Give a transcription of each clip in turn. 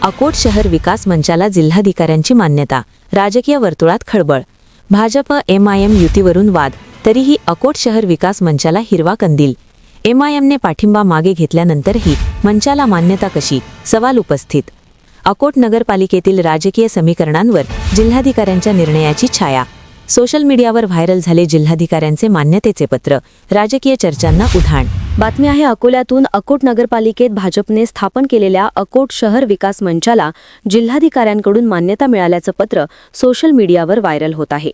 अकोट शहर विकास मंचाला जिल्हाधिकाऱ्यांची मान्यता, राजकीय वर्तुळात खळबळ। भाजप एमआयएम युतीवरून वाद, तरीही अकोट शहर विकास मंचाला हिरवा कंदील। एमआयएमने पाठिंबा मागे घेतल्यानंतरही मंचाला मान्यता कशी, सवाल उपस्थित। अकोट नगरपालिकेतील राजकीय समीकरणांवर जिल्हाधिकाऱ्यांच्या निर्णयाची छाया। सोशल मीडियावर व्हायरल झाले जिल्हाधिकाऱ्यांचे मान्यतेचे पत्र, राजकीय चर्चांना उधाण। बातमी आहे अकोल्यातून। अकोट नगरपालिकेत भाजपने स्थापन केलेल्या अकोट शहर विकास मंचाला जिल्हाधिकाऱ्यांकडून मान्यता मिळाल्याचं पत्र सोशल मीडियावर व्हायरल होत आहे।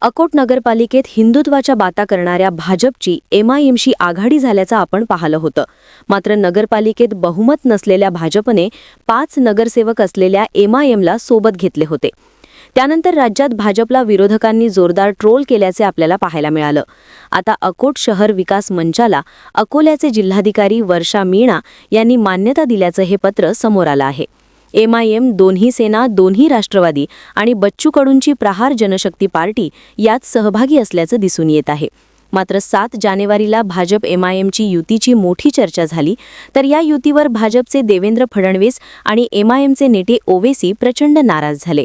अकोट नगरपालिकेत हिंदुत्वाच्या बाता करणाऱ्या भाजपची एमआयएमशी आघाडी झाल्याचं आपण पाहिलं होतं। मात्र नगरपालिकेत बहुमत नसलेल्या भाजपने 5 नगरसेवक असलेल्या एमआयएमला सोबत घेतले होते। त्यानंतर राज्यात भाजपला विरोधकांनी जोरदार ट्रोल केल्याचे आपल्याला पाहायला मिळालं। आता अकोट शहर विकास मंचाला अकोल्याचे जिल्हाधिकारी वर्षा मीणा यांनी मान्यता दिल्याचं हे पत्र समोर आलं आहे। एमआयएम, दोन्ही सेना, दोन्ही राष्ट्रवादी आणि बच्चू कडूंची प्रहार जनशक्ती पार्टी यात सहभागी असल्याचं दिसून येत आहे। मात्र 7 जानेवारीला भाजप एमआयएमची युतीची मोठी चर्चा झाली, तर या युतीवर भाजपचे देवेंद्र फडणवीस आणि एमआयएमचे नेते ओवेसी प्रचंड नाराज झाले।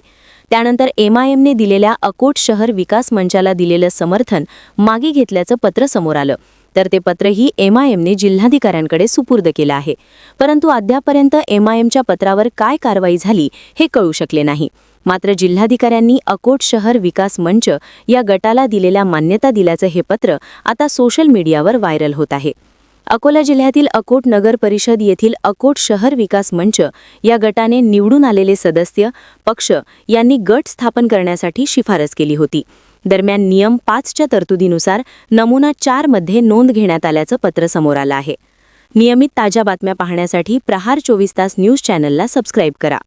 त्यानंतर एमआयएमने दिलेल्या अकोट शहर विकास मंचाला दिलेलं समर्थन मागे घेतल्याचं पत्र समोर आलं, तर ते पत्रही एमआयएमने जिल्हाधिकाऱ्यांकडे सुपूर्द केलं आहे। परंतु अद्यापर्यंत एमआयएमच्या पत्रावर काय कारवाई झाली हे कळू शकले नाही। मात्र जिल्हाधिकाऱ्यांनी अकोट शहर विकास मंच या गटाला दिलेल्या मान्यता दिल्याचं हे पत्र आता सोशल मीडियावर व्हायरल होत आहे। अकोला जिल्ह्यातील अकोट नगर परिषद येथील अकोट शहर विकास मंच या गटाने निवडून आलेले सदस्य, पक्ष यांनी गट स्थापन करण्यासाठी शिफारस केली होती। दरम्यान नियम 5च्या तरतुदीनुसार नमुना 4 मध्ये नोंद घेण्यात आल्याचं पत्र समोर आलं आहे। नियमित ताज्या बातम्या पाहण्यासाठी प्रहार 24 तास न्यूज चॅनलला सबस्क्राईब करा।